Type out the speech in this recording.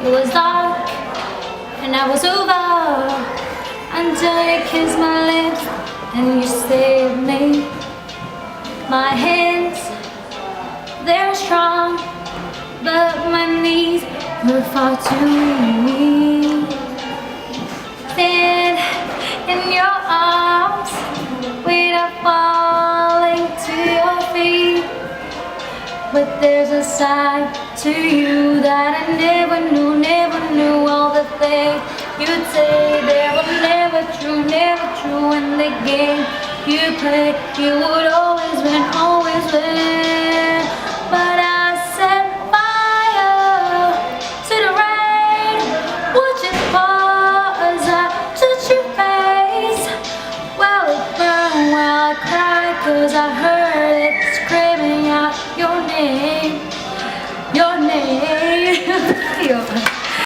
It was dark and I was over until you kissed my lips and you saved me. My hands, they're strong, but my knees were far too weak. Stand in your arms without falling to your feet. But there's a side to you that I never knew. All the things you'd say, they were never true. In the game you play, you would always win, always win.